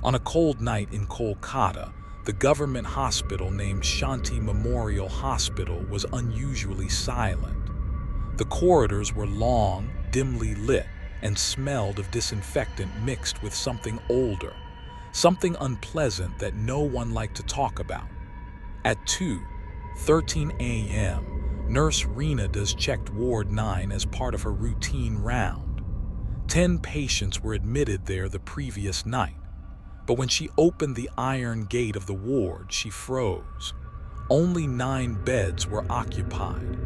On a cold night in Kolkata, the government hospital named Shanti Memorial Hospital was unusually silent. The corridors were long, dimly lit, and smelled of disinfectant mixed with something older, something unpleasant that no one liked to talk about. At 2:13 a.m., Nurse Reena does checked Ward 9 as part of her routine round. 10 patients were admitted there the previous night, but when she opened the iron gate of the ward, she froze. Only 9 beds were occupied.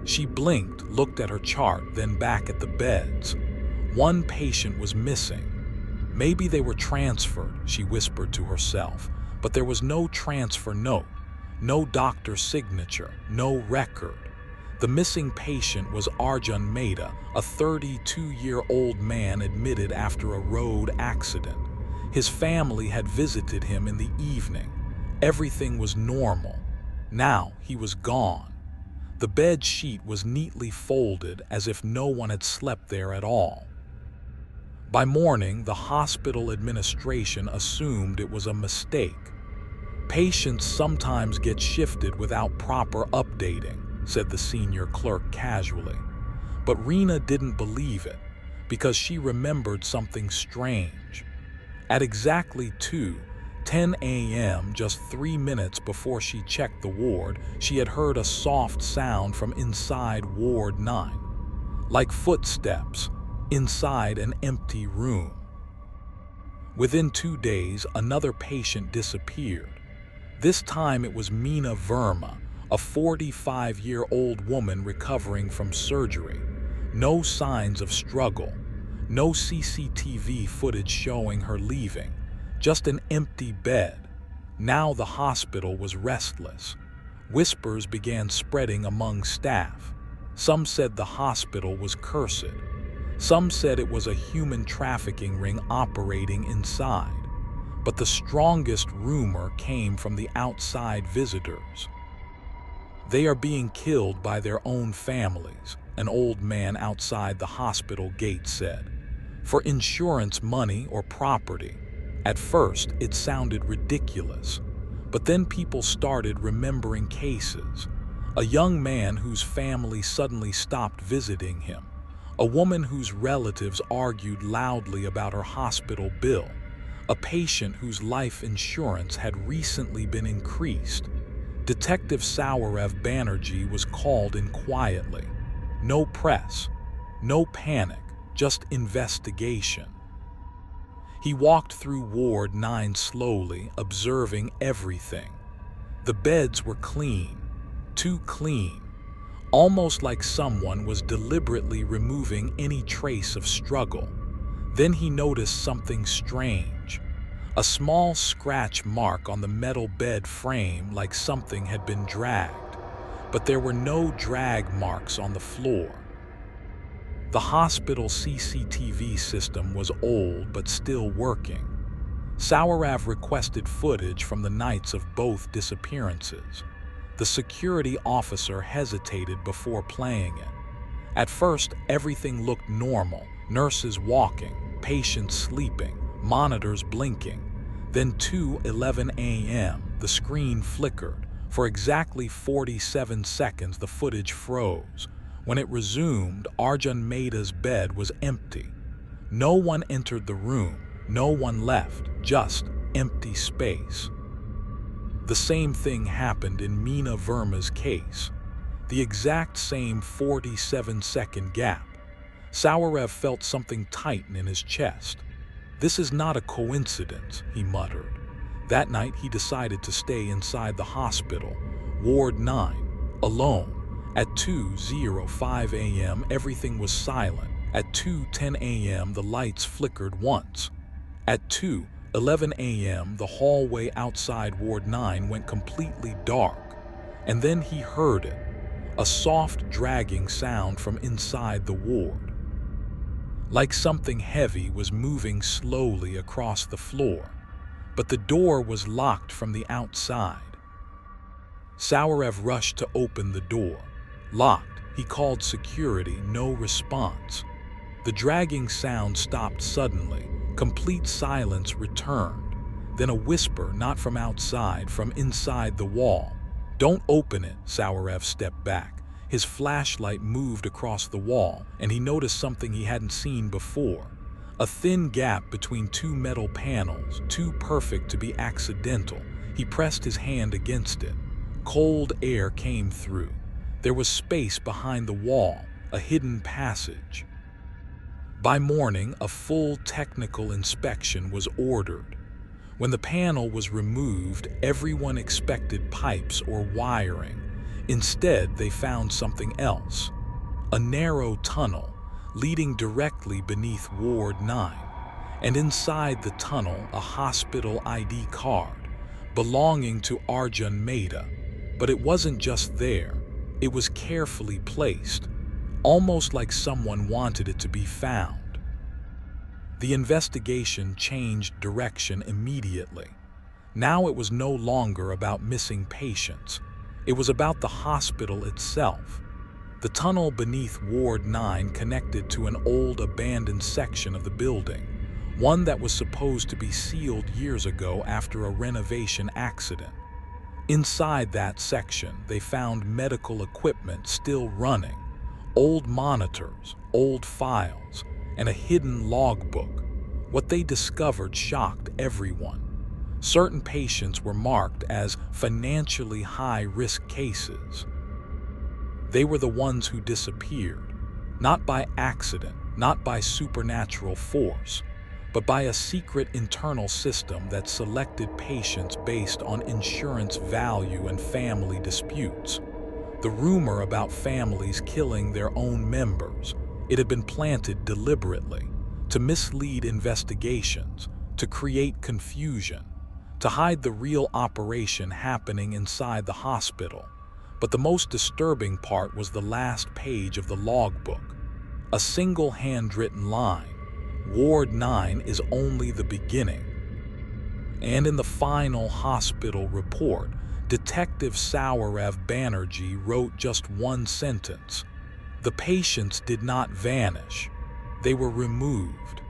She blinked, looked at her chart, then back at the beds. 1 patient was missing. Maybe they were transferred, she whispered to herself, but there was no transfer note, no doctor's signature, no record. The missing patient was Arjun Mehta, a 32-year-old man admitted after a road accident. His family had visited him in the evening. Everything was normal. Now he was gone. The bed sheet was neatly folded as if no one had slept there at all. By morning, the hospital administration assumed it was a mistake. Patients sometimes get shifted without proper updating, said the senior clerk casually. But Reena didn't believe it, because she remembered something strange. At exactly 2:10 a.m., just 3 minutes before she checked the ward, she had heard a soft sound from inside Ward 9, like footsteps inside an empty room. Within 2 days, another patient disappeared. This time it was Meena Verma, a 45-year-old woman recovering from surgery. No signs of struggle, no CCTV footage showing her leaving, just an empty bed. Now the hospital was restless. Whispers began spreading among staff. Some said the hospital was cursed. Some said it was a human trafficking ring operating inside. But the strongest rumor came from the outside visitors. "They are being killed by their own families," an old man outside the hospital gate said. "For insurance money or property." At first, it sounded ridiculous, but then people started remembering cases. A young man whose family suddenly stopped visiting him. A woman whose relatives argued loudly about her hospital bill. A patient whose life insurance had recently been increased. Detective Saurav Banerjee was called in quietly. No press, no panic, just investigation. He walked through Ward 9 slowly, observing everything. The beds were clean, too clean, almost like someone was deliberately removing any trace of struggle. Then he noticed something strange. A small scratch mark on the metal bed frame, like something had been dragged. But there were no drag marks on the floor. The hospital CCTV system was old but still working. Saurav requested footage from the nights of both disappearances. The security officer hesitated before playing it. At first, everything looked normal. Nurses walking, patients sleeping, monitors blinking. Then 2:11 a.m., the screen flickered. For exactly 47 seconds, the footage froze. When it resumed, Arjun Mehta's bed was empty. No one entered the room, no one left, just empty space. The same thing happened in Meena Verma's case. The exact same 47-second gap. Saurav felt something tighten in his chest. "This is not a coincidence," he muttered. That night he decided to stay inside the hospital, Ward 9, alone. At 2:05 a.m. everything was silent. At 2:10 a.m. the lights flickered once. At 2:11 a.m. the hallway outside Ward 9 went completely dark. And then he heard it, a soft dragging sound from inside the ward. Like something heavy was moving slowly across the floor, but the door was locked from the outside. Saurav rushed to open the door. Locked. He called security, no response. The dragging sound stopped suddenly. Complete silence returned, then a whisper not from outside, from inside the wall. "Don't open it." Sauerev stepped back. His flashlight moved across the wall, and he noticed something he hadn't seen before. A thin gap between two metal panels, too perfect to be accidental. He pressed his hand against it. Cold air came through. There was space behind the wall, a hidden passage. By morning, a full technical inspection was ordered. When the panel was removed, everyone expected pipes or wiring. Instead, they found something else. A narrow tunnel leading directly beneath Ward 9, and inside the tunnel, a hospital ID card belonging to Arjun Mehta. But it wasn't just there. It was carefully placed, almost like someone wanted it to be found. The investigation changed direction immediately. Now it was no longer about missing patients. It was about the hospital itself. The tunnel beneath Ward 9 connected to an old abandoned section of the building, one that was supposed to be sealed years ago after a renovation accident. Inside that section, they found medical equipment still running, old monitors, old files, and a hidden logbook. What they discovered shocked everyone. Certain patients were marked as financially high-risk cases. They were the ones who disappeared, not by accident, not by supernatural force, but by a secret internal system that selected patients based on insurance value and family disputes. The rumor about families killing their own members, it had been planted deliberately to mislead investigations, to create confusion, to hide the real operation happening inside the hospital. But the most disturbing part was the last page of the logbook. A single handwritten line: Ward 9 is only the beginning. And in the final hospital report, Detective Sauerev Banerjee wrote just one sentence: "The patients did not vanish. They were removed."